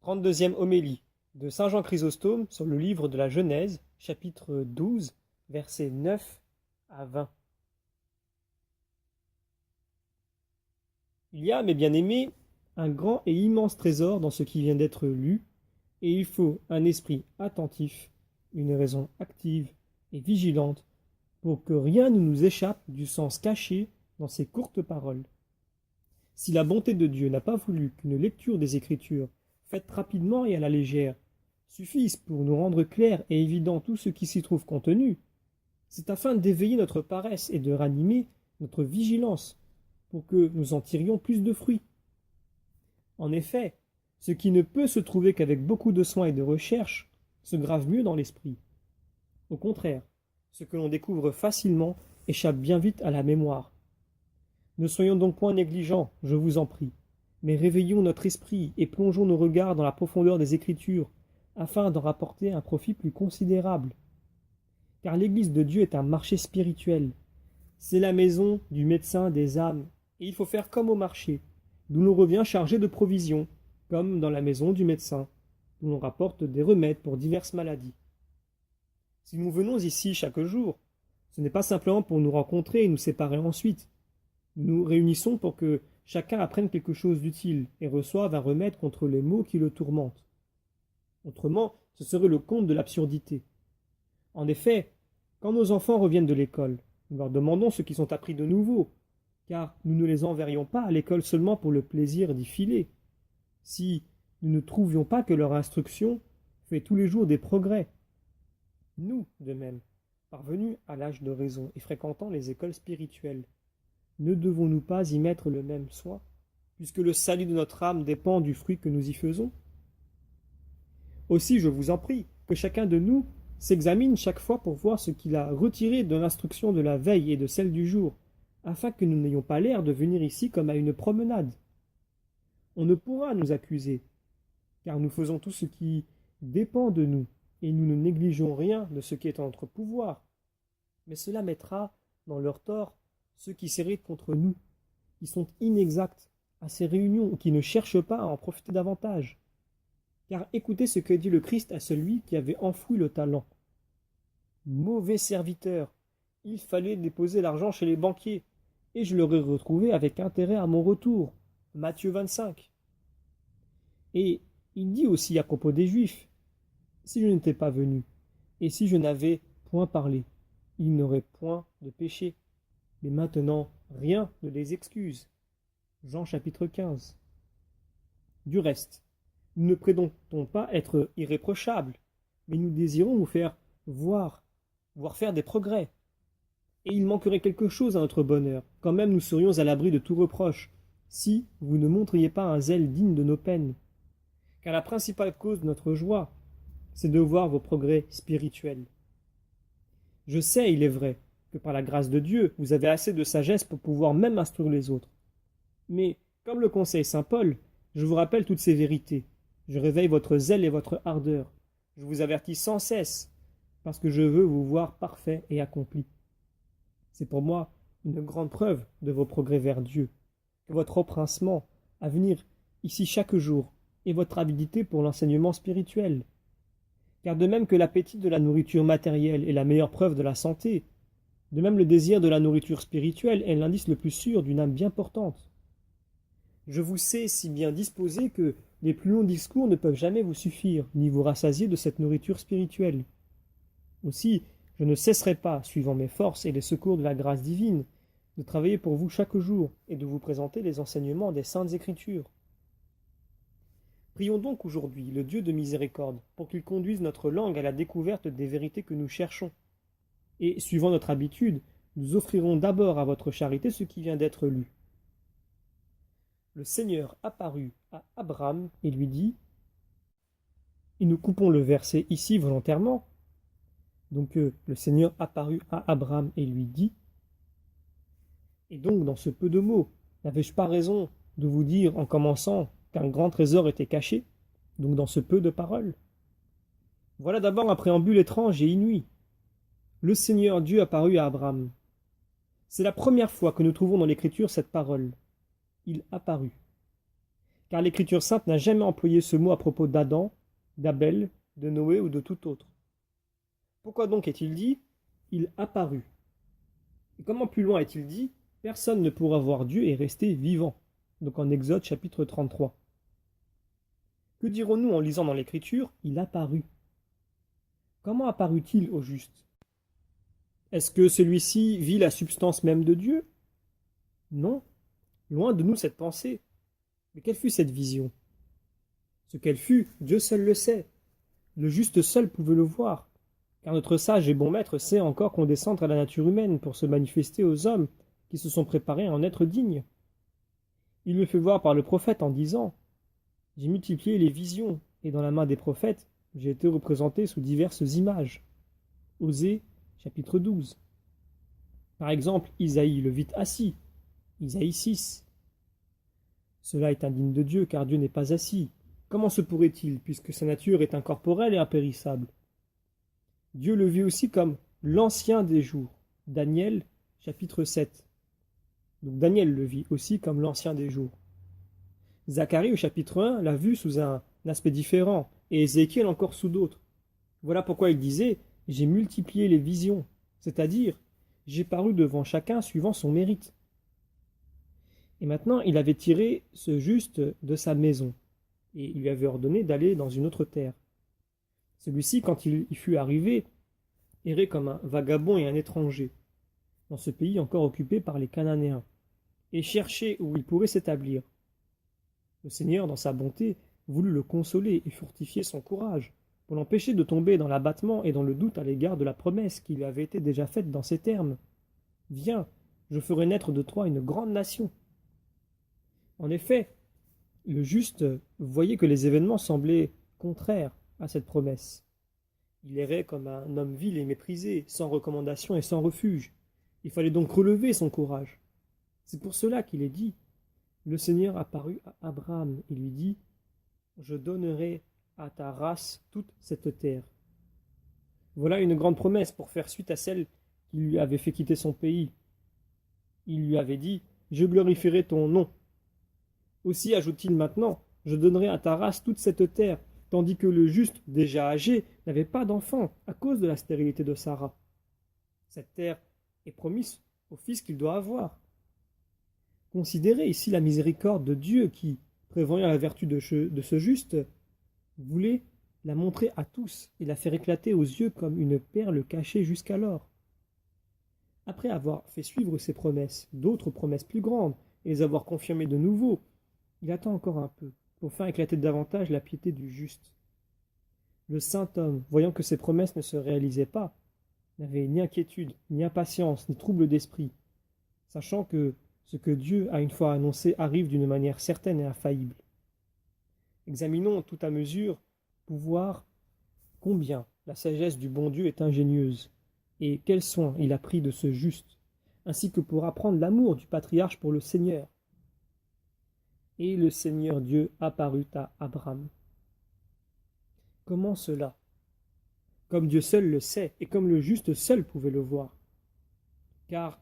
32e homélie de saint Jean Chrysostome sur le livre de la Genèse, chapitre 12, versets 9 à 20. Il y a, mes bien-aimés, un grand et immense trésor dans ce qui vient d'être lu, et il faut un esprit attentif, une raison active et vigilante pour que rien ne nous échappe du sens caché dans ces courtes paroles. Si la bonté de Dieu n'a pas voulu qu'une lecture des Écritures, faite rapidement et à la légère, suffise pour nous rendre clair et évident tout ce qui s'y trouve contenu, c'est afin d'éveiller notre paresse et de ranimer notre vigilance, pour que nous en tirions plus de fruits. En effet, ce qui ne peut se trouver qu'avec beaucoup de soin et de recherche se grave mieux dans l'esprit. Au contraire, ce que l'on découvre facilement échappe bien vite à la mémoire. Ne soyons donc point négligents, je vous en prie, mais réveillons notre esprit et plongeons nos regards dans la profondeur des Écritures, afin d'en rapporter un profit plus considérable. Car l'Église de Dieu est un marché spirituel. C'est la maison du médecin des âmes, et il faut faire comme au marché, d'où l'on revient chargé de provisions, comme dans la maison du médecin, d'où l'on rapporte des remèdes pour diverses maladies. Si nous venons ici chaque jour, ce n'est pas simplement pour nous rencontrer et nous séparer ensuite. Nous nous réunissons pour que chacun apprenne quelque chose d'utile et reçoive un remède contre les maux qui le tourmentent. Autrement, ce serait le comble de l'absurdité. En effet, quand nos enfants reviennent de l'école, nous leur demandons ce qu'ils ont appris de nouveau, car nous ne les enverrions pas à l'école seulement pour le plaisir d'y filer. Si nous ne trouvions pas que leur instruction fait tous les jours des progrès, nous, de même, parvenus à l'âge de raison et fréquentant les écoles spirituelles, ne devons-nous pas y mettre le même soin, puisque le salut de notre âme dépend du fruit que nous y faisons? Aussi, je vous en prie, que chacun de nous s'examine chaque fois pour voir ce qu'il a retiré de l'instruction de la veille et de celle du jour, afin que nous n'ayons pas l'air de venir ici comme à une promenade. On ne pourra nous accuser, car nous faisons tout ce qui dépend de nous, et nous ne négligeons rien de ce qui est en notre pouvoir. Mais cela mettra dans leur tort ceux qui s'irritent contre nous, qui sont inexacts à ces réunions ou qui ne cherchent pas à en profiter davantage. Car écoutez ce que dit le Christ à celui qui avait enfoui le talent. Mauvais serviteur, il fallait déposer l'argent chez les banquiers, et je l'aurais retrouvé avec intérêt à mon retour. Matthieu 25. Et il dit aussi à propos des Juifs, si je n'étais pas venu, et si je n'avais point parlé, ils n'auraient point de péché. Mais maintenant, rien ne les excuse. Jean chapitre 15. Du reste, nous ne prétendons pas être irréprochables, mais nous désirons vous faire voir faire des progrès. Et il manquerait quelque chose à notre bonheur, quand même nous serions à l'abri de tout reproche, si vous ne montriez pas un zèle digne de nos peines. Car la principale cause de notre joie, c'est de voir vos progrès spirituels. Je sais, il est vrai, que par la grâce de Dieu, vous avez assez de sagesse pour pouvoir même instruire les autres. Mais, comme le conseille saint Paul, je vous rappelle toutes ces vérités. Je réveille votre zèle et votre ardeur. Je vous avertis sans cesse, parce que je veux vous voir parfait et accompli. C'est pour moi une grande preuve de vos progrès vers Dieu, que votre empressement à venir ici chaque jour et votre avidité pour l'enseignement spirituel. Car de même que l'appétit de la nourriture matérielle est la meilleure preuve de la santé, de même le désir de la nourriture spirituelle est l'indice le plus sûr d'une âme bien portante. Je vous sais si bien disposé que les plus longs discours ne peuvent jamais vous suffire, ni vous rassasier de cette nourriture spirituelle. Aussi, je ne cesserai pas, suivant mes forces et les secours de la grâce divine, de travailler pour vous chaque jour et de vous présenter les enseignements des Saintes Écritures. Prions donc aujourd'hui le Dieu de miséricorde pour qu'il conduise notre langue à la découverte des vérités que nous cherchons. Et, suivant notre habitude, nous offrirons d'abord à votre charité ce qui vient d'être lu. Le Seigneur apparut à Abraham et lui dit, et nous coupons le verset ici volontairement, donc le Seigneur apparut à Abraham et lui dit, et donc dans ce peu de mots, n'avais-je pas raison de vous dire en commençant qu'un grand trésor était caché, donc dans ce peu de paroles? Voilà d'abord un préambule étrange et inouï. Le Seigneur Dieu apparut à Abraham. C'est la première fois que nous trouvons dans l'Écriture cette parole. Il apparut. car l'Écriture sainte n'a jamais employé ce mot à propos d'Adam, d'Abel, de Noé ou de tout autre. Pourquoi donc est-il dit « il apparut » Et comment plus loin est-il dit « personne ne pourra voir Dieu et rester vivant » donc en Exode chapitre 33. Que dirons-nous en lisant dans l'Écriture « il apparut » Comment apparut-il au juste? Est-ce que celui-ci vit la substance même de Dieu? Non, loin de nous cette pensée. Mais quelle fut cette vision? Ce qu'elle fut, Dieu seul le sait. Le juste seul pouvait le voir, car notre sage et bon maître sait encore condescendre à la nature humaine pour se manifester aux hommes qui se sont préparés à en être dignes. Il le fait voir par le prophète en disant « J'ai multiplié les visions, et dans la main des prophètes, j'ai été représenté sous diverses images. » Osée, chapitre 12. Par exemple, Isaïe le vit assis. Isaïe 6. Cela est indigne de Dieu, car Dieu n'est pas assis. Comment se pourrait-il, puisque sa nature est incorporelle et impérissable? Dieu le vit aussi comme l'ancien des jours. Daniel, chapitre 7. Donc Daniel le vit aussi comme l'ancien des jours. Zacharie, au chapitre 1, l'a vu sous un aspect différent, et Ézéchiel encore sous d'autres. Voilà pourquoi il disait « J'ai multiplié les visions », c'est-à-dire « J'ai paru devant chacun suivant son mérite ». Et maintenant, il avait tiré ce juste de sa maison, et il lui avait ordonné d'aller dans une autre terre. Celui-ci, quand il y fut arrivé, errait comme un vagabond et un étranger, dans ce pays encore occupé par les Cananéens, et cherchait où il pourrait s'établir. Le Seigneur, dans sa bonté, voulut le consoler et fortifier son courage, pour l'empêcher de tomber dans l'abattement et dans le doute à l'égard de la promesse qui lui avait été déjà faite dans ces termes. « Viens, je ferai naître de toi une grande nation. » En effet, le juste voyait que les événements semblaient contraires à cette promesse. Il errait comme un homme vil et méprisé, sans recommandation et sans refuge. Il fallait donc relever son courage. C'est pour cela qu'il est dit « Le Seigneur apparut à Abraham et lui dit « Je donnerai à ta race toute cette terre. » Voilà une grande promesse pour faire suite à celle qui lui avait fait quitter son pays. Il lui avait dit « Je glorifierai ton nom. » Aussi ajoute-t-il maintenant « Je donnerai à ta race toute cette terre », tandis que le juste, déjà âgé, n'avait pas d'enfant à cause de la stérilité de Sarah. Cette terre est promise au fils qu'il doit avoir. Considérez ici la miséricorde de Dieu qui, prévoyant la vertu de ce juste, voulait la montrer à tous et la faire éclater aux yeux comme une perle cachée jusqu'alors. Après avoir fait suivre ses promesses, d'autres promesses plus grandes, et les avoir confirmées de nouveau, il attend encore un peu, pour faire éclater davantage la piété du juste. Le saint homme, voyant que ses promesses ne se réalisaient pas, n'avait ni inquiétude, ni impatience, ni trouble d'esprit, sachant que ce que Dieu a une fois annoncé arrive d'une manière certaine et infaillible. Examinons tout à mesure pour voir combien la sagesse du bon Dieu est ingénieuse, et quel soin il a pris de ce juste, ainsi que pour apprendre l'amour du patriarche pour le Seigneur. Et le Seigneur Dieu apparut à Abraham. Comment cela? Comme Dieu seul le sait, et comme le juste seul pouvait le voir. Car,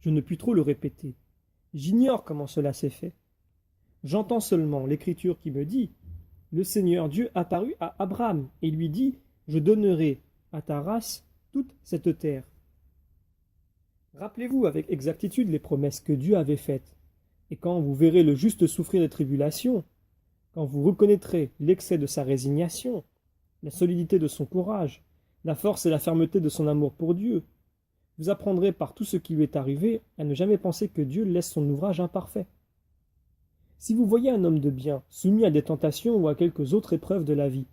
je ne puis trop le répéter, j'ignore comment cela s'est fait. J'entends seulement l'Écriture qui me dit « Le Seigneur Dieu apparut à Abraham et lui dit « Je donnerai à ta race toute cette terre. » Rappelez-vous avec exactitude les promesses que Dieu avait faites, et quand vous verrez le juste souffrir des tribulations, quand vous reconnaîtrez l'excès de sa résignation, la solidité de son courage, la force et la fermeté de son amour pour Dieu, vous apprendrez par tout ce qui lui est arrivé à ne jamais penser que Dieu laisse son ouvrage imparfait. Si vous voyez un homme de bien soumis à des tentations ou à quelques autres épreuves de la vie,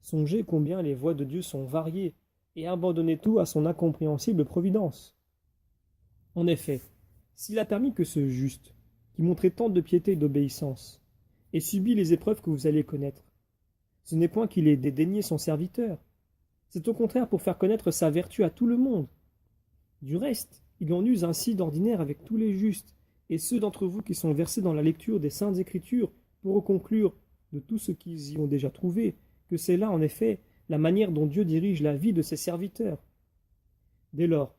songez combien les voies de Dieu sont variées et abandonnez tout à son incompréhensible providence. En effet, s'il a permis que ce juste, qui montrait tant de piété et d'obéissance, ait subi les épreuves que vous allez connaître, ce n'est point qu'il ait dédaigné son serviteur, c'est au contraire pour faire connaître sa vertu à tout le monde. Du reste, il en use ainsi d'ordinaire avec tous les justes, et ceux d'entre vous qui sont versés dans la lecture des Saintes Écritures pourront conclure, de tout ce qu'ils y ont déjà trouvé, que c'est là, en effet, la manière dont Dieu dirige la vie de ses serviteurs. Dès lors,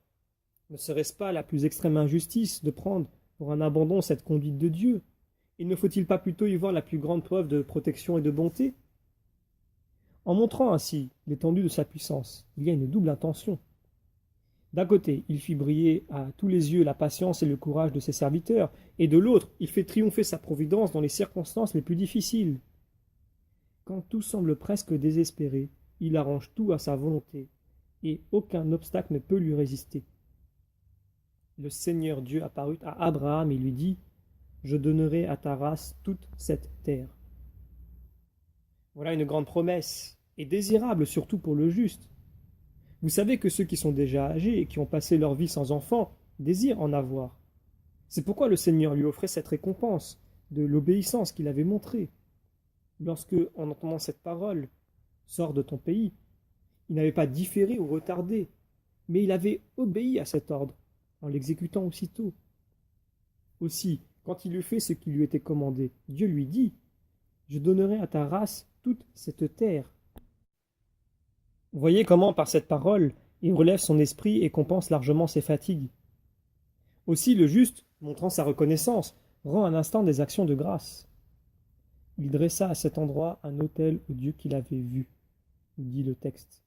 ne serait-ce pas la plus extrême injustice de prendre pour un abandon cette conduite de Dieu, Et ne faut-il pas plutôt y voir la plus grande preuve de protection et de bonté? En montrant ainsi l'étendue de sa puissance, il y a une double intention. D'un côté, il fit briller à tous les yeux la patience et le courage de ses serviteurs, et de l'autre, il fait triompher sa providence dans les circonstances les plus difficiles. Quand tout semble presque désespéré, il arrange tout à sa volonté, et aucun obstacle ne peut lui résister. Le Seigneur Dieu apparut à Abraham et lui dit: Je donnerai à ta race toute cette terre. Voilà une grande promesse, et désirable surtout pour le juste. Vous savez que ceux qui sont déjà âgés et qui ont passé leur vie sans enfants désirent en avoir. C'est pourquoi le Seigneur lui offrait cette récompense de l'obéissance qu'il avait montrée. Lorsque, en entendant cette parole, sors de ton pays, il n'avait pas différé ou retardé, mais il avait obéi à cet ordre, en l'exécutant aussitôt. Aussi, quand il eut fait ce qui lui était commandé, Dieu lui dit: Je donnerai à ta race toute cette terre. Voyez comment, par cette parole, il relève son esprit et compense largement ses fatigues. Aussi le juste, montrant sa reconnaissance, rend un instant des actions de grâce. Il dressa à cet endroit un autel au Dieu qu'il avait vu, dit le texte.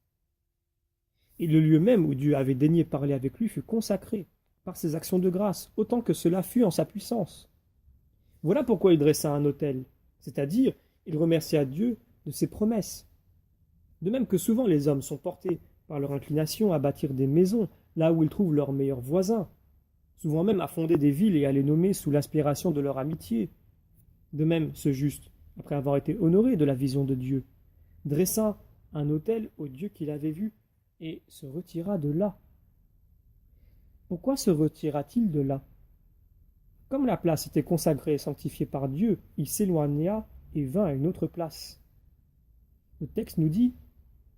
Et le lieu même où Dieu avait daigné parler avec lui fut consacré par ses actions de grâce, autant que cela fut en sa puissance. Voilà pourquoi il dressa un autel, c'est-à-dire il remercia Dieu de ses promesses. De même que souvent les hommes sont portés par leur inclination à bâtir des maisons là où ils trouvent leurs meilleurs voisins, souvent même à fonder des villes et à les nommer sous l'inspiration de leur amitié. De même, ce juste, après avoir été honoré de la vision de Dieu, dressa un autel au Dieu qu'il avait vu et se retira de là. Pourquoi se retira-t-il de là? Comme la place était consacrée et sanctifiée par Dieu, il s'éloigna et vint à une autre place. Le texte nous dit: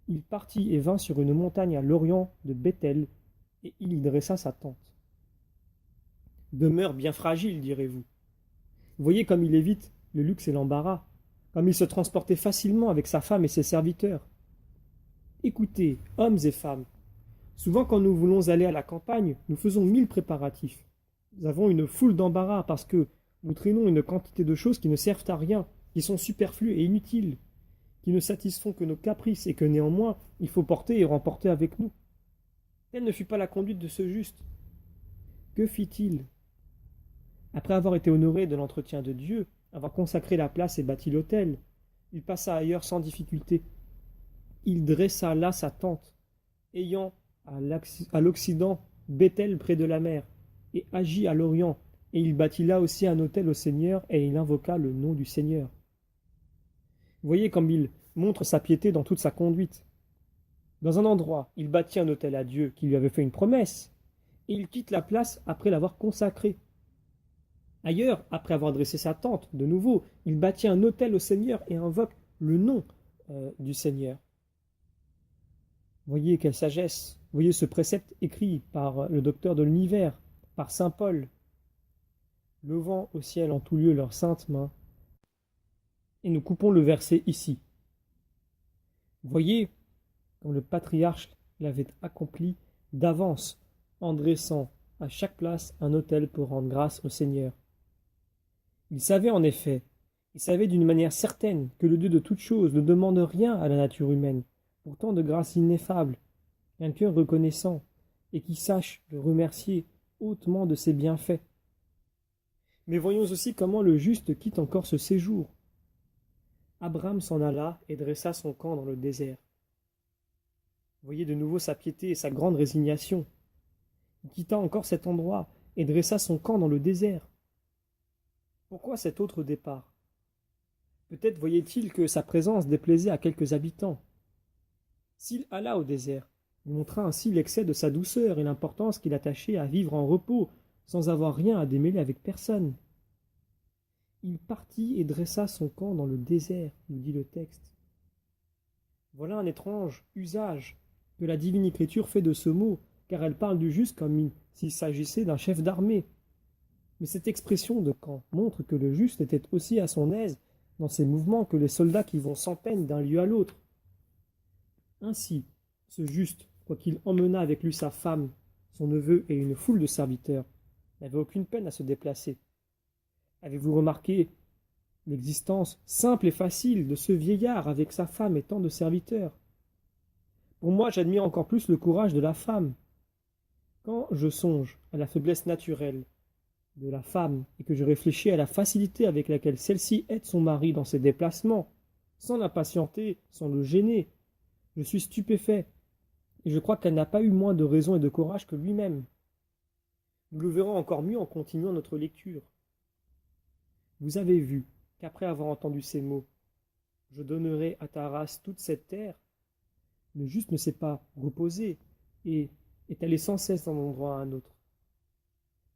Il partit et vint sur une montagne à l'orient de Béthel, et il y dressa sa tente. Demeure bien fragile, direz-vous. Voyez comme il évite le luxe et l'embarras, comme il se transportait facilement avec sa femme et ses serviteurs. Écoutez, hommes et femmes, souvent quand nous voulons aller à la campagne, nous faisons 1000 préparatifs. Nous avons une foule d'embarras parce que nous traînons une quantité de choses qui ne servent à rien, qui sont superflues et inutiles, qui ne satisfont que nos caprices et que néanmoins il faut porter et remporter avec nous. Telle ne fut pas la conduite de ce juste. Que fit-il? Après avoir été honoré de l'entretien de Dieu, avoir consacré la place et bâti l'autel, il passa ailleurs sans difficulté. Il dressa là sa tente, ayant à l'occident Béthel près de la mer, et agit à l'orient, et il bâtit là aussi un autel au Seigneur, et il invoqua le nom du Seigneur. Voyez comme il montre sa piété dans toute sa conduite. Dans un endroit, il bâtit un autel à Dieu qui lui avait fait une promesse, et il quitte la place après l'avoir consacrée. Ailleurs, après avoir dressé sa tente, de nouveau, il bâtit un autel au Seigneur et invoque le nom du Seigneur. Voyez quelle sagesse, voyez ce précepte écrit par le docteur de l'univers, par saint Paul, levant au ciel en tout lieu leurs saintes mains. Et nous coupons le verset ici. Voyez comme le patriarche l'avait accompli d'avance en dressant à chaque place un autel pour rendre grâce au Seigneur. Il savait en effet, il savait d'une manière certaine que le Dieu de toutes choses ne demande rien à la nature humaine, pourtant de grâce ineffable, un cœur reconnaissant, et qui sache le remercier hautement de ses bienfaits. Mais voyons aussi comment le juste quitte encore ce séjour. Abraham s'en alla et dressa son camp dans le désert. Voyez de nouveau sa piété et sa grande résignation. Il quitta encore cet endroit et dressa son camp dans le désert. Pourquoi cet autre départ? Peut-être voyait-il que sa présence déplaisait à quelques habitants. S'il alla au désert, il montra ainsi l'excès de sa douceur et l'importance qu'il attachait à vivre en repos, sans avoir rien à démêler avec personne. Il partit et dressa son camp dans le désert, nous dit le texte. Voilà un étrange usage que la divine écriture fait de ce mot, car elle parle du juste comme s'il s'agissait d'un chef d'armée. Mais cette expression de camp montre que le juste était aussi à son aise dans ses mouvements que les soldats qui vont sans peine d'un lieu à l'autre. Ainsi, ce juste, quoiqu'il emmenât avec lui sa femme, son neveu et une foule de serviteurs, n'avait aucune peine à se déplacer. Avez-vous remarqué l'existence simple et facile de ce vieillard avec sa femme et tant de serviteurs. Pour moi, j'admire encore plus le courage de la femme. Quand je songe à la faiblesse naturelle de la femme et que je réfléchis à la facilité avec laquelle celle-ci aide son mari dans ses déplacements, sans l'impatienter, sans le gêner, je suis stupéfait et je crois qu'elle n'a pas eu moins de raison et de courage que lui-même. Nous le verrons encore mieux en continuant notre lecture. Vous avez vu qu'après avoir entendu ces mots, je donnerai à ta race toute cette terre, le juste ne s'est pas reposé et est allé sans cesse d'un endroit à un autre.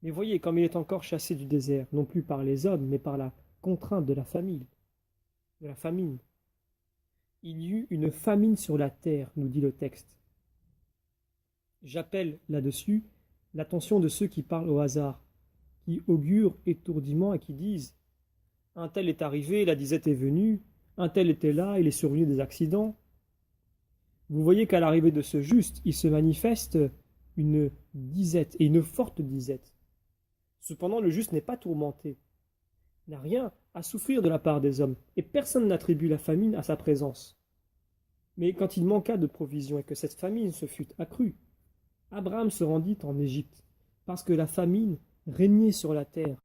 Mais voyez comme il est encore chassé du désert, non plus par les hommes, mais par la contrainte de la famine. Il y eut une famine sur la terre, nous dit le texte. J'appelle là-dessus l'attention de ceux qui parlent au hasard, qui augurent étourdiment et qui disent « Un tel est arrivé, la disette est venue, un tel était là, il est survenu des accidents. » Vous voyez qu'à l'arrivée de ce juste, il se manifeste une disette, et une forte disette. Cependant, le juste n'est pas tourmenté, n'a rien à souffrir de la part des hommes, et personne n'attribue la famine à sa présence. Mais quand il manqua de provisions et que cette famine se fut accrue, Abraham se rendit en Égypte, parce que la famine régnait sur la terre.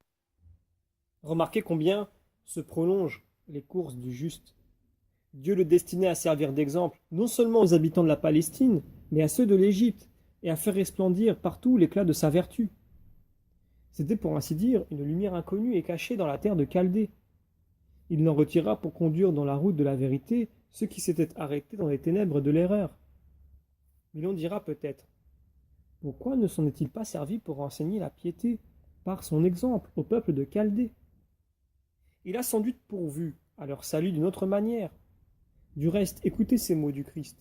Remarquez combien se prolongent les courses du juste. Dieu le destinait à servir d'exemple, non seulement aux habitants de la Palestine, mais à ceux de l'Égypte, et à faire resplendir partout l'éclat de sa vertu. C'était pour ainsi dire une lumière inconnue et cachée dans la terre de Chaldée. Il l'en retira pour conduire dans la route de la vérité ceux qui s'étaient arrêtés dans les ténèbres de l'erreur. Mais l'on dira peut-être, pourquoi ne s'en est-il pas servi pour enseigner la piété par son exemple au peuple de Chaldée? Il a sans doute pourvu à leur salut d'une autre manière. Du reste, écoutez ces mots du Christ.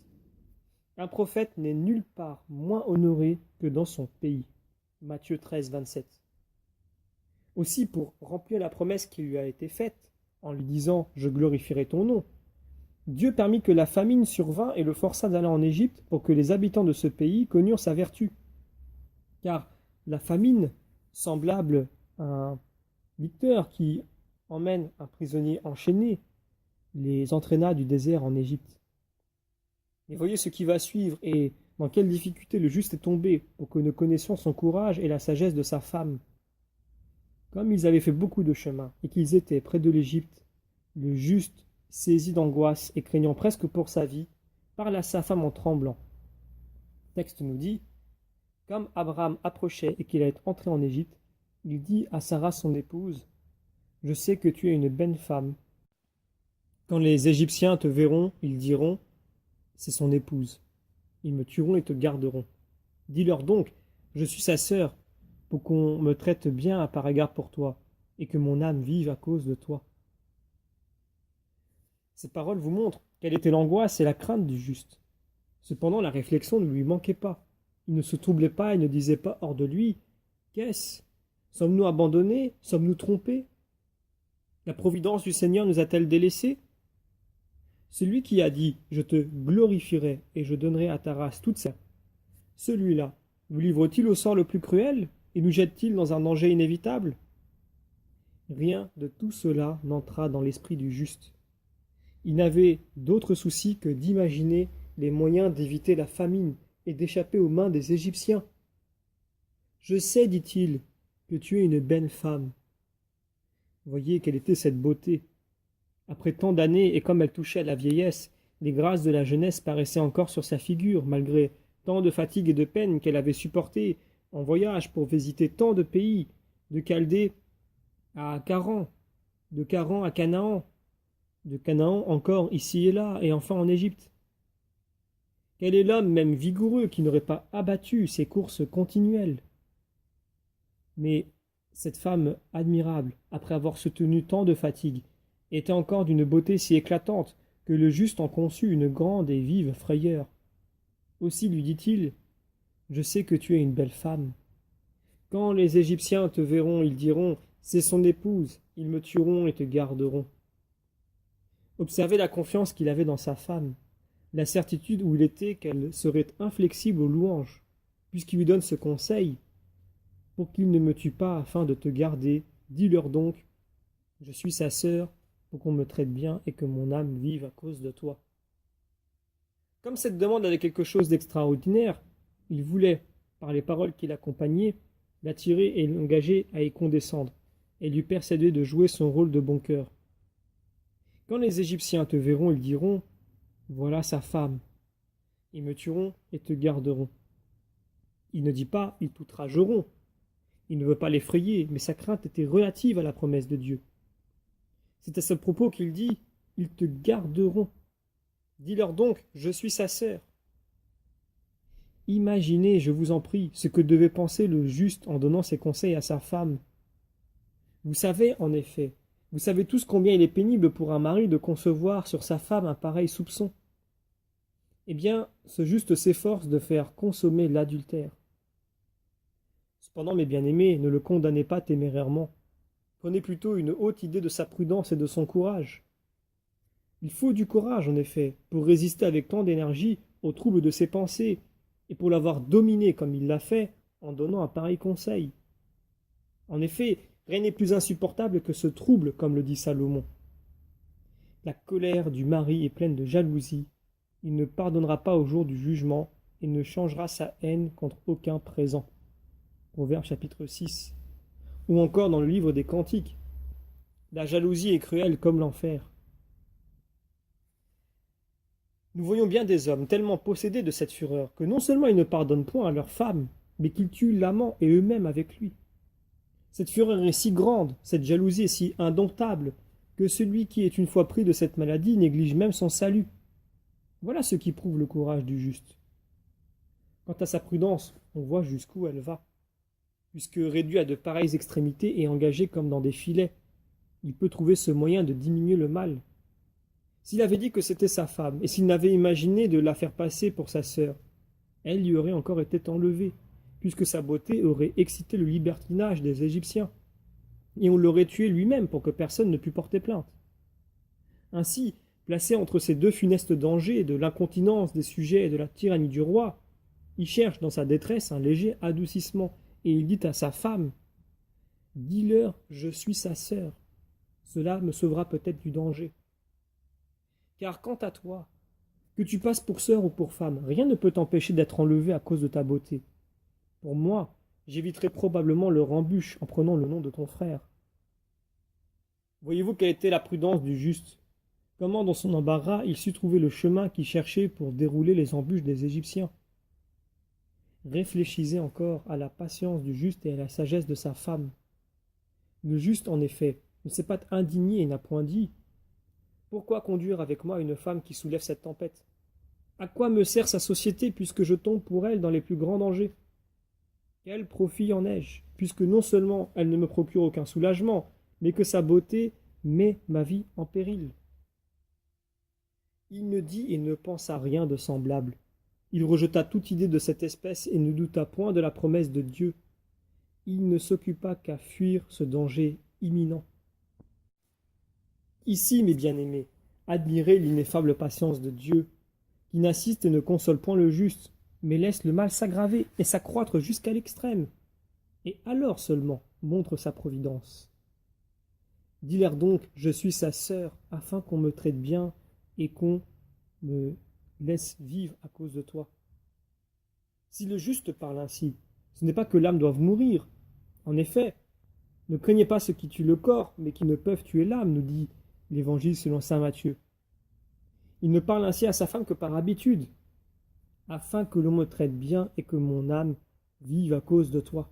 Un prophète n'est nulle part moins honoré que dans son pays. Matthieu 13, 27. Aussi, pour remplir la promesse qui lui a été faite, en lui disant « Je glorifierai ton nom », Dieu permit que la famine survint et le força d'aller en Égypte pour que les habitants de ce pays connurent sa vertu. Car la famine, semblable à un licteur qui emmène un prisonnier enchaîné, les entraîna du désert en Égypte. Mais voyez ce qui va suivre et dans quelle difficulté le juste est tombé pour que nous connaissions son courage et la sagesse de sa femme. Comme ils avaient fait beaucoup de chemin et qu'ils étaient près de l'Égypte, le juste, saisi d'angoisse et craignant presque pour sa vie, parla à sa femme en tremblant. Le texte nous dit, comme Abraham approchait et qu'il allait entrer en Égypte, il dit à Sarah son épouse, « Je sais que tu es une belle femme. Quand les Égyptiens te verront, ils diront, c'est son épouse. Ils me tueront et te garderont. Dis-leur donc, je suis sa sœur, pour qu'on me traite bien à part égard pour toi, et que mon âme vive à cause de toi. » Ces paroles vous montrent quelle était l'angoisse et la crainte du juste. Cependant, la réflexion ne lui manquait pas. Il ne se troublait pas et ne disait pas hors de lui, « Qu'est-ce? Sommes-nous abandonnés? Sommes-nous trompés? La providence du Seigneur nous a-t-elle délaissés? » Celui qui a dit « Je te glorifierai et je donnerai à ta race toute sa... » Celui-là, nous livre-t-il au sort le plus cruel et nous jette-t-il dans un danger inévitable? Rien de tout cela n'entra dans l'esprit du juste. Il n'avait d'autre souci que d'imaginer les moyens d'éviter la famine et d'échapper aux mains des Égyptiens. « Je sais, dit-il, que tu es une belle femme. » Voyez quelle était cette beauté. Après tant d'années, et comme elle touchait à la vieillesse, les grâces de la jeunesse paraissaient encore sur sa figure, malgré tant de fatigues et de peines qu'elle avait supportées en voyage pour visiter tant de pays, de Chaldée à Charan, de Charan à Canaan, de Canaan encore ici et là, et enfin en Égypte. Quel est l'homme même vigoureux qui n'aurait pas abattu ces courses continuelles? Mais cette femme admirable, après avoir soutenu tant de fatigues, était encore d'une beauté si éclatante que le juste en conçut une grande et vive frayeur. Aussi lui dit-il, « Je sais que tu es une belle femme. Quand les Égyptiens te verront, ils diront, c'est son épouse, ils me tueront et te garderont. » Observez la confiance qu'il avait dans sa femme, la certitude où il était qu'elle serait inflexible aux louanges, puisqu'il lui donne ce conseil. Pour qu'ils ne me tuent pas afin de te garder, dis-leur donc, je suis sa sœur, pour qu'on me traite bien et que mon âme vive à cause de toi. Comme cette demande avait quelque chose d'extraordinaire, il voulait, par les paroles qui l'accompagnaient, l'attirer et l'engager à y condescendre, et lui persuader de jouer son rôle de bon cœur. Quand les Égyptiens te verront, ils diront « Voilà sa femme ». Ils me tueront et te garderont. Il ne dit pas « Ils t'outrageront ». Il ne veut pas l'effrayer, mais sa crainte était relative à la promesse de Dieu. C'est à ce propos qu'il dit « Ils te garderont ». Dis-leur donc « Je suis sa sœur ». Imaginez, je vous en prie, ce que devait penser le juste en donnant ses conseils à sa femme. Vous savez, en effet, vous savez tous combien il est pénible pour un mari de concevoir sur sa femme un pareil soupçon. Eh bien, ce juste s'efforce de faire consommer l'adultère. Cependant, mes bien-aimés, ne le condamnez pas témérairement. Prenez plutôt une haute idée de sa prudence et de son courage. Il faut du courage, en effet, pour résister avec tant d'énergie aux troubles de ses pensées, et pour l'avoir dominé comme il l'a fait en donnant un pareil conseil. En effet, rien n'est plus insupportable que ce trouble, comme le dit Salomon. La colère du mari est pleine de jalousie. Il ne pardonnera pas au jour du jugement et ne changera sa haine contre aucun présent. Proverbe chapitre 6. Ou encore dans le livre des Cantiques. La jalousie est cruelle comme l'enfer. Nous voyons bien des hommes tellement possédés de cette fureur que non seulement ils ne pardonnent point à leurs femmes, mais qu'ils tuent l'amant et eux-mêmes avec lui. Cette fureur est si grande, cette jalousie est si indomptable, que celui qui est une fois pris de cette maladie néglige même son salut. Voilà ce qui prouve le courage du juste. Quant à sa prudence, on voit jusqu'où elle va. Puisque réduit à de pareilles extrémités et engagé comme dans des filets, il peut trouver ce moyen de diminuer le mal. S'il avait dit que c'était sa femme, et s'il n'avait imaginé de la faire passer pour sa sœur, elle lui aurait encore été enlevée, puisque sa beauté aurait excité le libertinage des Égyptiens, et on l'aurait tué lui-même pour que personne ne pût porter plainte. Ainsi, placé entre ces deux funestes dangers de l'incontinence des sujets et de la tyrannie du roi, il cherche dans sa détresse un léger adoucissement, et il dit à sa femme « Dis-leur, je suis sa sœur, cela me sauvera peut-être du danger. » Car quant à toi, que tu passes pour sœur ou pour femme, rien ne peut t'empêcher d'être enlevé à cause de ta beauté. Pour moi, j'éviterai probablement leur embûche en prenant le nom de ton frère. Voyez-vous quelle était la prudence du juste? Comment dans son embarras il sut trouver le chemin qu'il cherchait pour dérouler les embûches des Égyptiens? Réfléchissez encore à la patience du juste et à la sagesse de sa femme. Le juste, en effet, ne s'est pas indigné et n'a point dit « Pourquoi conduire avec moi une femme qui soulève cette tempête? À quoi me sert sa société puisque je tombe pour elle dans les plus grands dangers? Quel profit en ai-je, puisque non seulement elle ne me procure aucun soulagement, mais que sa beauté met ma vie en péril? » Il ne dit et ne pensa rien de semblable. Il rejeta toute idée de cette espèce et ne douta point de la promesse de Dieu. Il ne s'occupa qu'à fuir ce danger imminent. Ici, mes bien-aimés, admirez l'ineffable patience de Dieu, qui n'assiste et ne console point le juste, mais laisse le mal s'aggraver et s'accroître jusqu'à l'extrême, et alors seulement montre sa providence. Dis-leur donc, je suis sa sœur, afin qu'on me traite bien et qu'on me laisse vivre à cause de toi. Si le juste parle ainsi, ce n'est pas que l'âme doive mourir. En effet, ne craignez pas ceux qui tuent le corps, mais qui ne peuvent tuer l'âme, nous dit l'Évangile selon saint Matthieu. Il ne parle ainsi à sa femme que par habitude, afin que l'on me traite bien et que mon âme vive à cause de toi.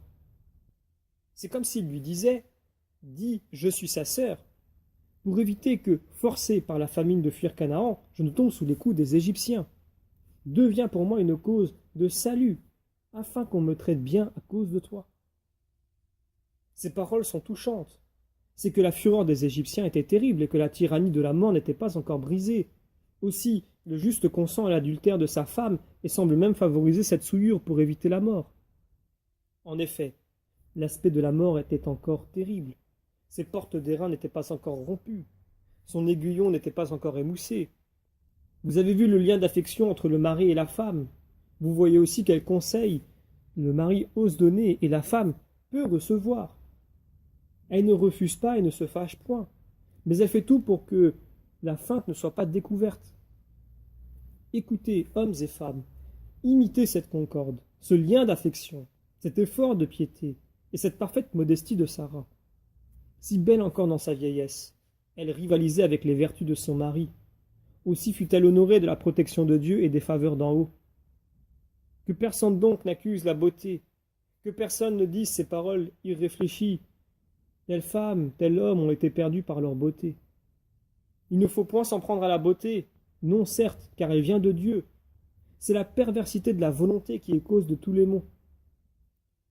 C'est comme s'il lui disait « Dis, je suis sa sœur », pour éviter que, forcé par la famine de fuir Canaan, je ne tombe sous les coups des Égyptiens. Deviens pour moi une cause de salut, afin qu'on me traite bien à cause de toi. Ces paroles sont touchantes. C'est que la fureur des Égyptiens était terrible et que la tyrannie de la mort n'était pas encore brisée. Aussi, le juste consent à l'adultère de sa femme et semble même favoriser cette souillure pour éviter la mort. En effet, l'aspect de la mort était encore terrible. Ses portes d'airain n'étaient pas encore rompues. Son aiguillon n'était pas encore émoussé. Vous avez vu le lien d'affection entre le mari et la femme. Vous voyez aussi quel conseil le mari ose donner et la femme peut recevoir. Elle ne refuse pas et ne se fâche point. mais elle fait tout pour que la feinte ne soit pas découverte. Écoutez, hommes et femmes, imitez cette concorde, ce lien d'affection, cet effort de piété et cette parfaite modestie de Sarah. Si belle encore dans sa vieillesse, elle rivalisait avec les vertus de son mari. Aussi fut-elle honorée de la protection de Dieu et des faveurs d'en haut. Que personne donc n'accuse la beauté, que personne ne dise ces paroles irréfléchies. Telle femme, tel homme ont été perdus par leur beauté. Il ne faut point s'en prendre à la beauté, non certes, car elle vient de Dieu. C'est la perversité de la volonté qui est cause de tous les maux.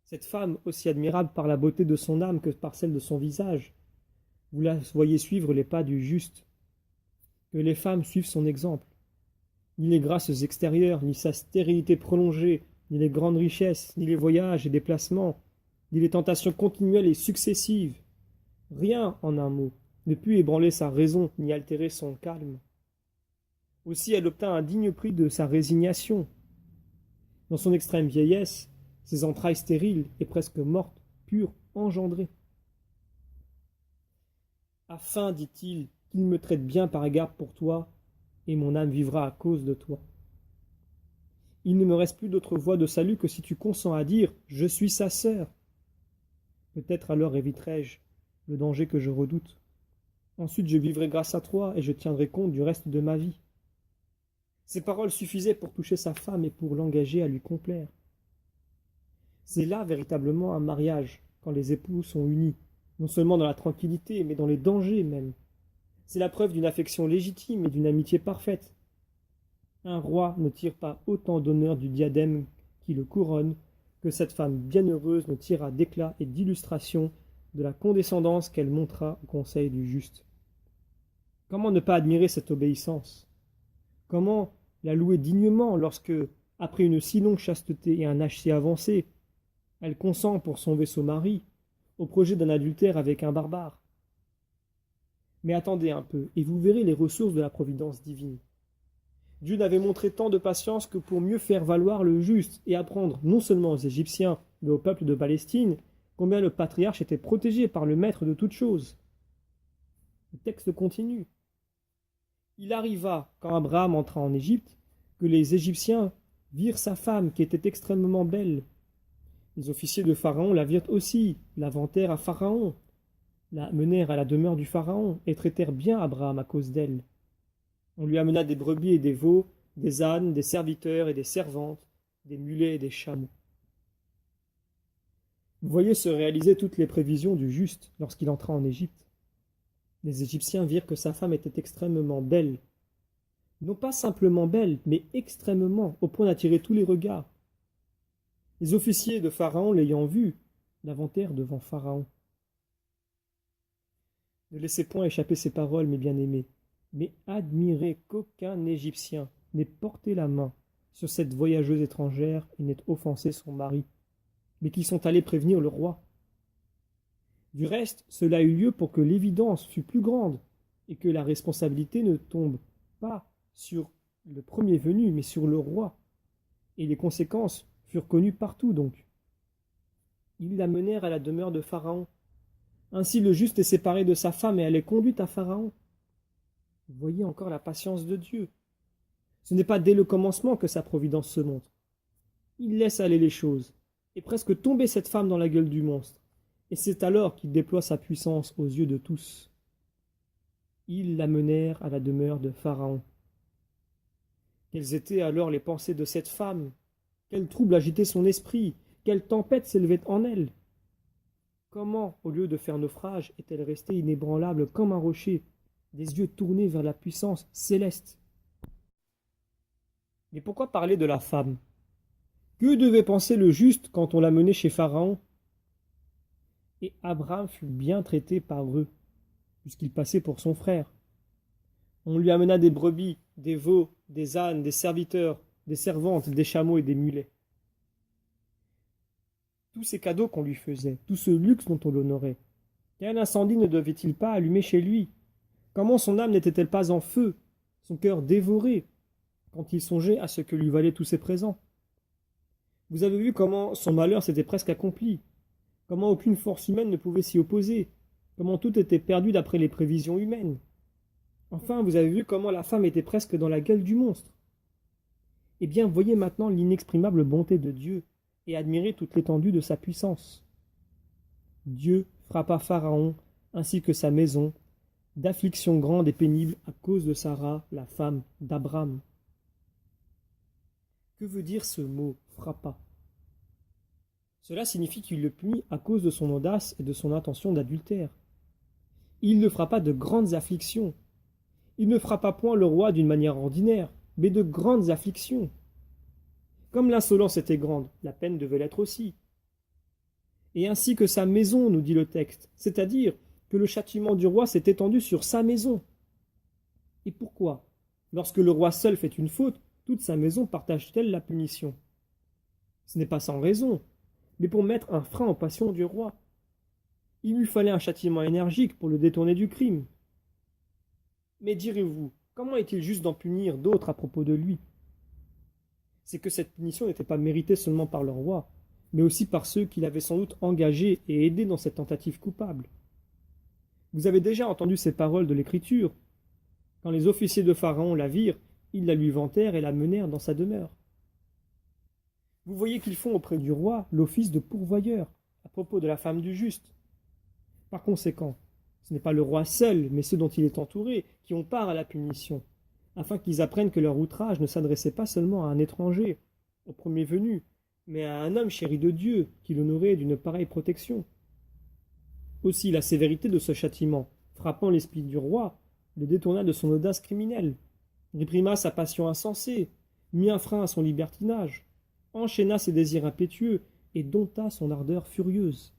Cette femme, aussi admirable par la beauté de son âme que par celle de son visage, vous la voyez suivre les pas du juste. Que les femmes suivent son exemple. Ni les grâces extérieures, ni sa stérilité prolongée, ni les grandes richesses, ni les voyages et déplacements, ni les tentations continuelles et successives. Rien, en un mot, ne put ébranler sa raison, ni altérer son calme. Aussi elle obtint un digne prix de sa résignation. Dans son extrême vieillesse, ses entrailles stériles et presque mortes purent engendrer. Afin, dit-il, qu'il me traite bien par égard pour toi, et mon âme vivra à cause de toi. Il ne me reste plus d'autre voie de salut que si tu consens à dire « Je suis sa sœur ». Peut-être alors éviterai-je le danger que je redoute. Ensuite je vivrai grâce à toi, et je tiendrai compte du reste de ma vie. Ces paroles suffisaient pour toucher sa femme et pour l'engager à lui complaire. C'est là véritablement un mariage, quand les époux sont unis, non seulement dans la tranquillité, mais dans les dangers même. C'est la preuve d'une affection légitime et d'une amitié parfaite. Un roi ne tire pas autant d'honneur du diadème qui le couronne que cette femme bienheureuse ne tira d'éclat et d'illustration de la condescendance qu'elle montra au conseil du juste. Comment ne pas admirer cette obéissance? Comment la louer dignement lorsque, après une si longue chasteté et un âge si avancé, elle consent pour sauver son mari au projet d'un adultère avec un barbare? Mais attendez un peu, et vous verrez les ressources de la providence divine. Dieu n'avait montré tant de patience que pour mieux faire valoir le juste et apprendre non seulement aux Égyptiens, mais au peuple de Palestine, combien le patriarche était protégé par le maître de toutes choses. Le texte continue. Il arriva, quand Abraham entra en Égypte, que les Égyptiens virent sa femme qui était extrêmement belle. Les officiers de Pharaon la virent aussi, la vantèrent à Pharaon, la menèrent à la demeure du Pharaon et traitèrent bien Abraham à cause d'elle. On lui amena des brebis et des veaux, des ânes, des serviteurs et des servantes, des mulets et des chameaux. Vous voyez se réaliser toutes les prévisions du juste lorsqu'il entra en Égypte. Les Égyptiens virent que sa femme était extrêmement belle. Non pas simplement belle, mais extrêmement, au point d'attirer tous les regards. Les officiers de Pharaon, l'ayant vue, la vantèrent devant Pharaon. Ne laissez point échapper ces paroles, mes bien-aimés, mais admirez qu'aucun Égyptien n'ait porté la main sur cette voyageuse étrangère et n'ait offensé son mari, mais qu'ils sont allés prévenir le roi. Du reste, cela eut lieu pour que l'évidence fût plus grande et que la responsabilité ne tombe pas sur le premier venu, mais sur le roi. Et les conséquences furent connues partout donc. Ils la menèrent à la demeure de Pharaon. Ainsi le juste est séparé de sa femme et elle est conduite à Pharaon. Vous voyez encore la patience de Dieu. Ce n'est pas dès le commencement que sa providence se montre. Il laisse aller les choses, et presque tomber cette femme dans la gueule du monstre, et c'est alors qu'il déploie sa puissance aux yeux de tous. Ils la menèrent à la demeure de Pharaon. Quelles étaient alors les pensées de cette femme? Quel trouble agitait son esprit? Quelle tempête s'élevait en elle? Comment, au lieu de faire naufrage, est-elle restée inébranlable comme un rocher, des yeux tournés vers la puissance céleste? Mais pourquoi parler de la femme? Que devait penser le juste quand on l'a menée chez Pharaon? Et Abraham fut bien traité par eux, puisqu'il passait pour son frère. On lui amena des brebis, des veaux, des ânes, des serviteurs, des servantes, des chameaux et des mulets. Tous ces cadeaux qu'on lui faisait, tout ce luxe dont on l'honorait, quel incendie ne devait-il pas allumer chez lui? Comment son âme n'était-elle pas en feu, son cœur dévoré, quand il songeait à ce que lui valaient tous ces présents? Vous avez vu comment son malheur s'était presque accompli, comment aucune force humaine ne pouvait s'y opposer, comment tout était perdu d'après les prévisions humaines. Enfin, vous avez vu comment la femme était presque dans la gueule du monstre. Eh bien, voyez maintenant l'inexprimable bonté de Dieu et admirez toute l'étendue de sa puissance. Dieu frappa Pharaon ainsi que sa maison d'affliction grande et pénible à cause de Sarah, la femme d'Abram. Que veut dire ce mot frappa? Cela signifie qu'il le punit à cause de son audace et de son intention d'adultère. Il le frappa de grandes afflictions. Il ne frappa point le roi d'une manière ordinaire, mais de grandes afflictions. Comme l'insolence était grande, la peine devait l'être aussi. Et ainsi que sa maison, nous dit le texte, c'est-à-dire que le châtiment du roi s'est étendu sur sa maison. Et pourquoi? Lorsque le roi seul fait une faute, toute sa maison partage-t-elle la punition? Ce n'est pas sans raison, mais pour mettre un frein aux passions du roi. Il lui fallait un châtiment énergique pour le détourner du crime. Mais direz-vous, comment est-il juste d'en punir d'autres à propos de lui? C'est que cette punition n'était pas méritée seulement par le roi, mais aussi par ceux qui l'avaient sans doute engagé et aidé dans cette tentative coupable. Vous avez déjà entendu ces paroles de l'Écriture. Quand les officiers de Pharaon la virent, ils la lui vantèrent et la menèrent dans sa demeure. Vous voyez qu'ils font auprès du roi l'office de pourvoyeur à propos de la femme du juste. Par conséquent, ce n'est pas le roi seul, mais ceux dont il est entouré, qui ont part à la punition, afin qu'ils apprennent que leur outrage ne s'adressait pas seulement à un étranger, au premier venu, mais à un homme chéri de Dieu, qui l'honorait d'une pareille protection. Aussi la sévérité de ce châtiment, frappant l'esprit du roi, le détourna de son audace criminelle, réprima sa passion insensée, mit un frein à son libertinage, enchaîna ses désirs impétueux et dompta son ardeur furieuse.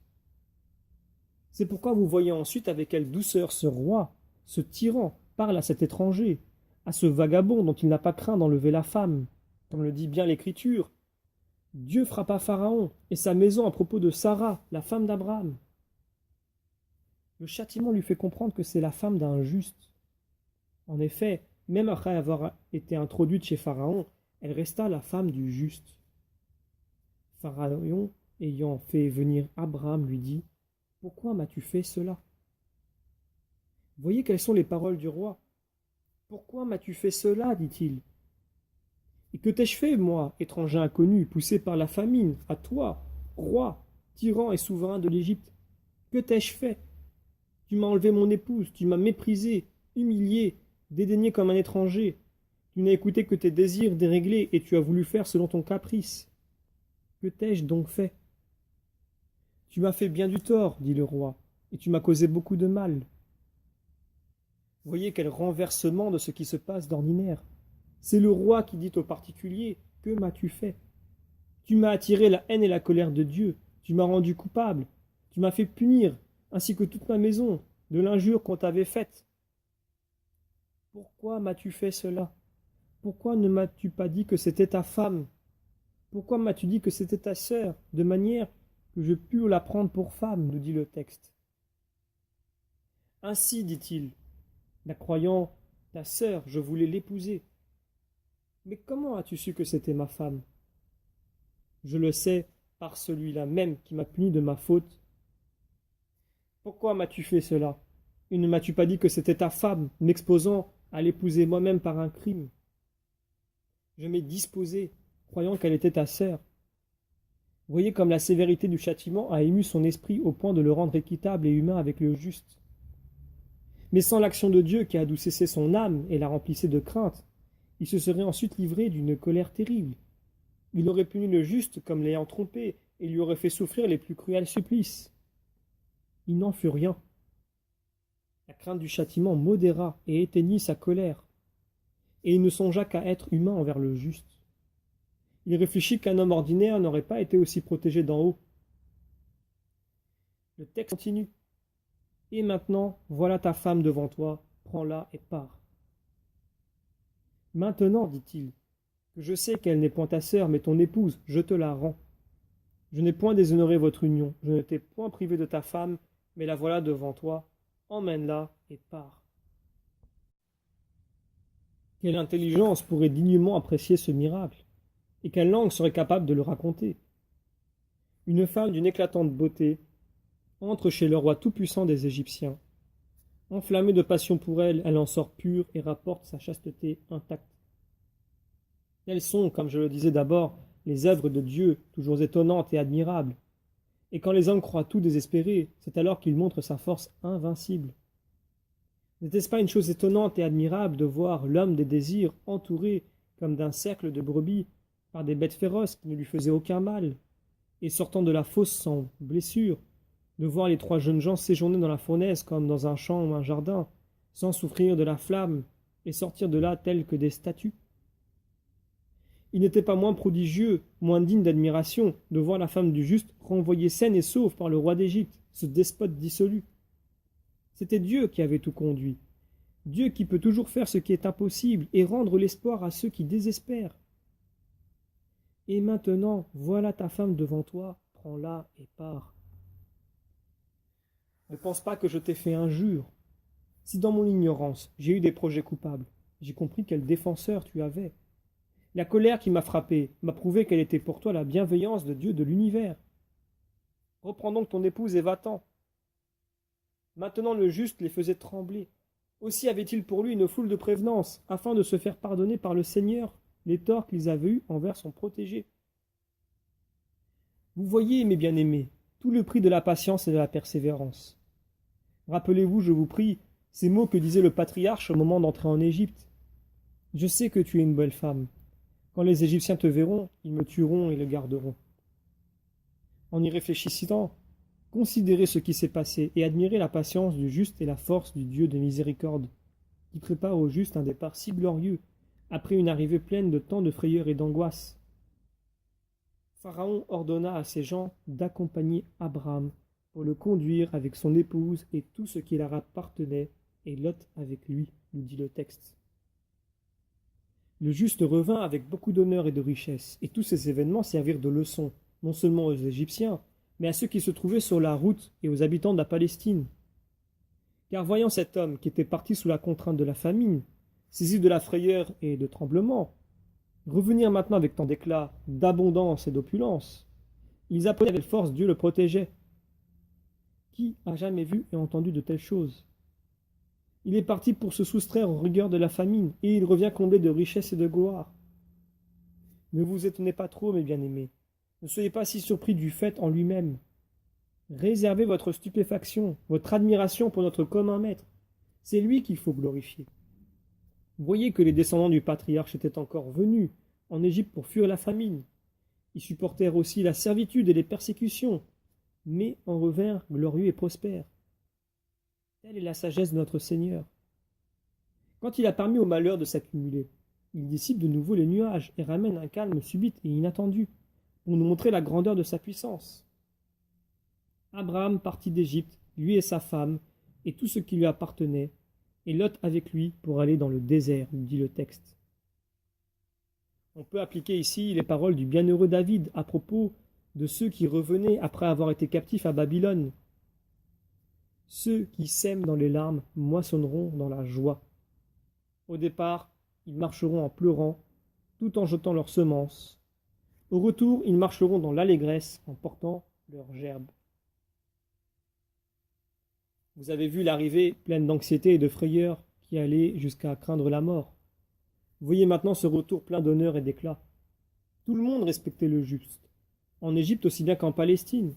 C'est pourquoi vous voyez ensuite avec quelle douceur ce roi, ce tyran, parle à cet étranger, à ce vagabond dont il n'a pas craint d'enlever la femme. Comme le dit bien l'Écriture, Dieu frappa Pharaon et sa maison à propos de Sarah, la femme d'Abraham. Le châtiment lui fait comprendre que c'est la femme d'un juste. En effet, même après avoir été introduite chez Pharaon, elle resta la femme du juste. Pharaon, ayant fait venir Abraham, lui dit « Pourquoi m'as-tu fait cela ?» Voyez quelles sont les paroles du roi. « Pourquoi m'as-tu fait cela ?» dit-il. « Et que t'ai-je fait, moi, étranger inconnu, poussé par la famine, à toi, roi, tyran et souverain de l'Égypte? Que t'ai-je fait? Tu m'as enlevé mon épouse, tu m'as méprisé, humilié, dédaigné comme un étranger. Tu n'as écouté que tes désirs déréglés et tu as voulu faire selon ton caprice. Que t'ai-je donc fait? Tu m'as fait bien du tort, dit le roi, et tu m'as causé beaucoup de mal. Voyez quel renversement de ce qui se passe d'ordinaire. C'est le roi qui dit au particulier « Que m'as-tu fait ?» Tu m'as attiré la haine et la colère de Dieu, tu m'as rendu coupable, tu m'as fait punir, ainsi que toute ma maison, de l'injure qu'on t'avait faite. Pourquoi m'as-tu fait cela? Pourquoi ne m'as-tu pas dit que c'était ta femme? Pourquoi m'as-tu dit que c'était ta sœur, de manière que je pus la prendre pour femme, nous dit le texte. Ainsi, dit-il, la croyant ta sœur, je voulais l'épouser. Mais comment as-tu su que c'était ma femme? Je le sais par celui-là même qui m'a puni de ma faute. Pourquoi m'as-tu fait cela? Et ne m'as-tu pas dit que c'était ta femme, m'exposant à l'épouser moi-même par un crime? Je m'ai disposé, croyant qu'elle était ta sœur. Voyez comme la sévérité du châtiment a ému son esprit au point de le rendre équitable et humain avec le juste. Mais sans l'action de Dieu qui adoucissait son âme et la remplissait de crainte, il se serait ensuite livré d'une colère terrible. Il aurait puni le juste comme l'ayant trompé et lui aurait fait souffrir les plus cruels supplices. Il n'en fut rien. La crainte du châtiment modéra et éteignit sa colère, et il ne songea qu'à être humain envers le juste. Il réfléchit qu'un homme ordinaire n'aurait pas été aussi protégé d'en haut. Le texte continue. Et maintenant, voilà ta femme devant toi, prends-la et pars. Maintenant, dit-il, que je sais qu'elle n'est point ta sœur, mais ton épouse, je te la rends. Je n'ai point déshonoré votre union, je ne t'ai point privé de ta femme, mais la voilà devant toi, emmène-la et pars. Quelle intelligence pourrait dignement apprécier ce miracle, et quelle langue serait capable de le raconter? Une femme d'une éclatante beauté, entre chez le roi tout-puissant des Égyptiens. Enflammée de passion pour elle, elle en sort pure et rapporte sa chasteté intacte. Telles sont, comme je le disais d'abord, les œuvres de Dieu, toujours étonnantes et admirables. Et quand les hommes croient tout désespérer, c'est alors qu'il montre sa force invincible. N'était-ce pas une chose étonnante et admirable de voir l'homme des désirs entouré, comme d'un cercle de brebis, par des bêtes féroces qui ne lui faisaient aucun mal, et sortant de la fosse sans blessure, de voir les trois jeunes gens séjourner dans la fournaise comme dans un champ ou un jardin, sans souffrir de la flamme, et sortir de là tels que des statues. Il n'était pas moins prodigieux, moins digne d'admiration, de voir la femme du juste renvoyée saine et sauve par le roi d'Égypte, ce despote dissolu. C'était Dieu qui avait tout conduit, Dieu qui peut toujours faire ce qui est impossible et rendre l'espoir à ceux qui désespèrent. Et maintenant, voilà ta femme devant toi, prends-la et pars. Ne pense pas que je t'ai fait injure. Si dans mon ignorance j'ai eu des projets coupables, j'ai compris quel défenseur tu avais. La colère qui m'a frappé m'a prouvé qu'elle était pour toi la bienveillance de Dieu de l'univers. Reprends donc ton épouse et va-t'en. Maintenant le juste les faisait trembler. Aussi avait-il pour lui une foule de prévenances, afin de se faire pardonner par le Seigneur les torts qu'ils avaient eus envers son protégé. Vous voyez, mes bien-aimés, tout le prix de la patience et de la persévérance. Rappelez-vous, je vous prie, ces mots que disait le patriarche au moment d'entrer en Égypte. Je sais que tu es une belle femme. Quand les Égyptiens te verront, ils me tueront et le garderont. En y réfléchissant, considérez ce qui s'est passé et admirez la patience du juste et la force du Dieu de miséricorde, qui prépare au juste un départ si glorieux, après une arrivée pleine de tant de frayeur et d'angoisse. Pharaon ordonna à ses gens d'accompagner Abraham pour le conduire avec son épouse et tout ce qui leur appartenait, et Lot avec lui, nous dit le texte. Le juste revint avec beaucoup d'honneur et de richesse, et tous ces événements servirent de leçon, non seulement aux Égyptiens, mais à ceux qui se trouvaient sur la route et aux habitants de la Palestine. Car voyant cet homme qui était parti sous la contrainte de la famine, saisi de la frayeur et de tremblement, revenir maintenant avec tant d'éclat, d'abondance et d'opulence, ils apprenaient avec force Dieu le protégeait. Qui a jamais vu et entendu de telles choses? Il est parti pour se soustraire aux rigueurs de la famine, et il revient comblé de richesse et de gloire. Ne vous étonnez pas trop, mes bien-aimés. Ne soyez pas si surpris du fait en lui-même. Réservez votre stupéfaction, votre admiration pour notre commun maître. C'est lui qu'il faut glorifier. Voyez que les descendants du patriarche étaient encore venus en Égypte pour fuir la famine. Ils supportèrent aussi la servitude et les persécutions, mais en revinrent glorieux et prospères. Telle est la sagesse de notre Seigneur. Quand il a permis au malheur de s'accumuler, il dissipe de nouveau les nuages et ramène un calme subit et inattendu, pour nous montrer la grandeur de sa puissance. Abraham partit d'Égypte, lui et sa femme, et tout ce qui lui appartenait, et Lot avec lui pour aller dans le désert, nous dit le texte. On peut appliquer ici les paroles du bienheureux David à propos de ceux qui revenaient après avoir été captifs à Babylone. Ceux qui sèment dans les larmes moissonneront dans la joie. Au départ, ils marcheront en pleurant, tout en jetant leurs semences. Au retour, ils marcheront dans l'allégresse en portant leurs gerbes. Vous avez vu l'arrivée pleine d'anxiété et de frayeur qui allait jusqu'à craindre la mort. Voyez maintenant ce retour plein d'honneur et d'éclat. Tout le monde respectait le juste, en Égypte aussi bien qu'en Palestine.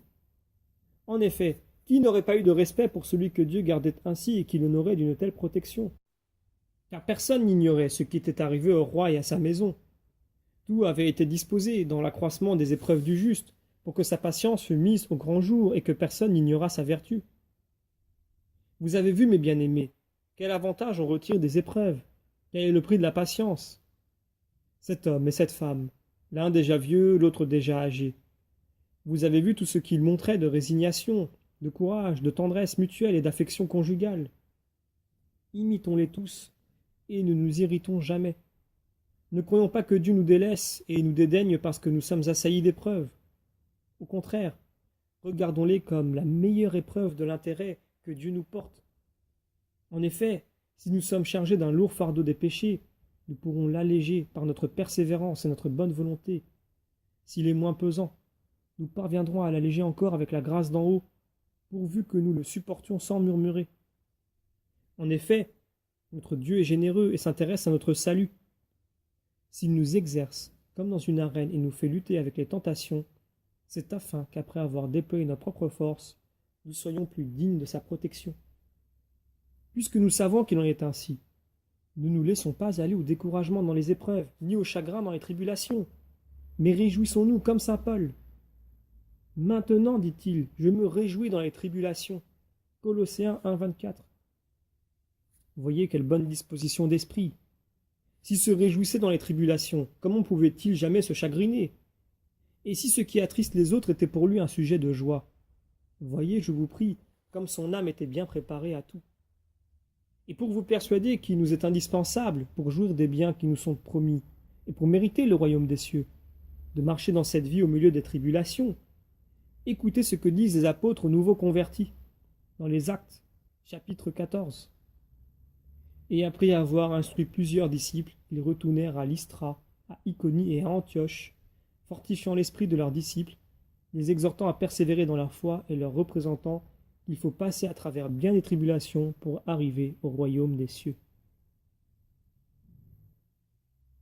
En effet, qui n'aurait pas eu de respect pour celui que Dieu gardait ainsi et qui l'honorait d'une telle protection? Car personne n'ignorait ce qui était arrivé au roi et à sa maison. Tout avait été disposé dans l'accroissement des épreuves du juste, pour que sa patience fût mise au grand jour et que personne n'ignorât sa vertu. Vous avez vu, mes bien-aimés, quel avantage on retire des épreuves, quel est le prix de la patience. Cet homme et cette femme, l'un déjà vieux, l'autre déjà âgé. Vous avez vu tout ce qu'ils montraient de résignation, de courage, de tendresse mutuelle et d'affection conjugale. Imitons-les tous, et ne nous irritons jamais. Ne croyons pas que Dieu nous délaisse et nous dédaigne parce que nous sommes assaillis d'épreuves. Au contraire, regardons-les comme la meilleure épreuve de l'intérêt que Dieu nous porte. En effet, si nous sommes chargés d'un lourd fardeau des péchés, nous pourrons l'alléger par notre persévérance et notre bonne volonté. S'il est moins pesant, nous parviendrons à l'alléger encore avec la grâce d'en haut. pourvu que nous le supportions sans murmurer. En effet, notre Dieu est généreux et s'intéresse à notre salut. S'il nous exerce comme dans une arène et nous fait lutter avec les tentations, c'est afin qu'après avoir déployé notre propre force, nous soyons plus dignes de sa protection. Puisque nous savons qu'il en est ainsi, ne nous laissons pas aller au découragement dans les épreuves, ni au chagrin dans les tribulations, mais réjouissons-nous comme saint Paul. Maintenant, dit-il, je me réjouis dans les tribulations. Colossiens 1, 24. Voyez quelle bonne disposition d'esprit. S'il se réjouissait dans les tribulations, comment pouvait-il jamais se chagriner? Et si ce qui attriste les autres était pour lui un sujet de joie? Voyez, je vous prie, comme son âme était bien préparée à tout. Et pour vous persuader qu'il nous est indispensable, pour jouir des biens qui nous sont promis, et pour mériter le royaume des cieux, de marcher dans cette vie au milieu des tribulations, écoutez ce que disent les apôtres aux nouveaux convertis, dans les Actes, chapitre 14. Et après avoir instruit plusieurs disciples, ils retournèrent à Lystra, à Iconie et à Antioche, fortifiant l'esprit de leurs disciples, les exhortant à persévérer dans leur foi et leur représentant qu'il faut passer à travers bien des tribulations pour arriver au royaume des cieux.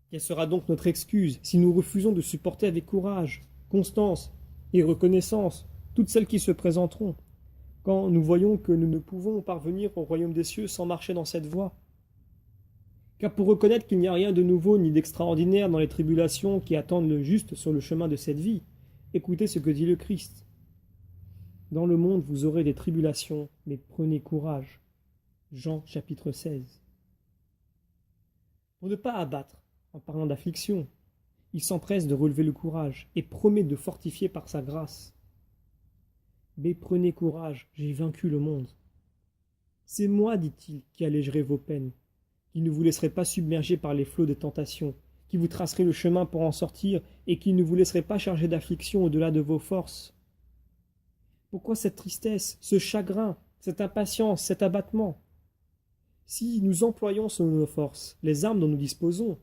Quelle sera donc notre excuse si nous refusons de supporter avec courage, constance et reconnaissance toutes celles qui se présenteront, quand nous voyons que nous ne pouvons parvenir au royaume des cieux sans marcher dans cette voie? Car pour reconnaître qu'il n'y a rien de nouveau ni d'extraordinaire dans les tribulations qui attendent le juste sur le chemin de cette vie, écoutez ce que dit le Christ. Dans le monde vous aurez des tribulations, mais prenez courage. Jean chapitre 16. Pour ne pas abattre, en parlant d'affliction, il s'empresse de relever le courage et promet de fortifier par sa grâce. Mais prenez courage, j'ai vaincu le monde. C'est moi, dit-il, qui allégerai vos peines, qui ne vous laisserai pas submerger par les flots des tentations, qui vous tracerai le chemin pour en sortir et qui ne vous laisserai pas charger d'affliction au-delà de vos forces. Pourquoi cette tristesse, ce chagrin, cette impatience, cet abattement? Si nous employons selon nos forces les armes dont nous disposons,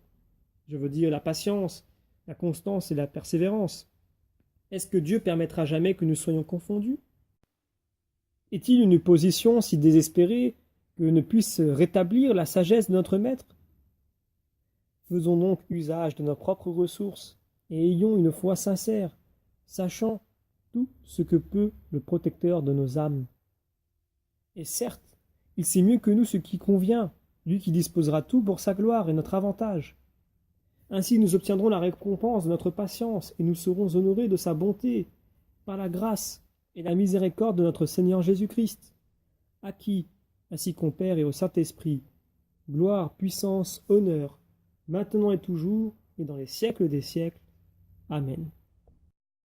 je veux dire la patience, la constance et la persévérance, est-ce que Dieu permettra jamais que nous soyons confondus? Est-il une position si désespérée que ne puisse rétablir la sagesse de notre Maître? Faisons donc usage de nos propres ressources et ayons une foi sincère, sachant tout ce que peut le protecteur de nos âmes. Et certes, il sait mieux que nous ce qui convient, lui qui disposera tout pour sa gloire et notre avantage. Ainsi nous obtiendrons la récompense de notre patience et nous serons honorés de sa bonté, par la grâce et la miséricorde de notre Seigneur Jésus-Christ, à qui, ainsi qu'au Père et au Saint-Esprit, gloire, puissance, honneur, maintenant et toujours, et dans les siècles des siècles. Amen.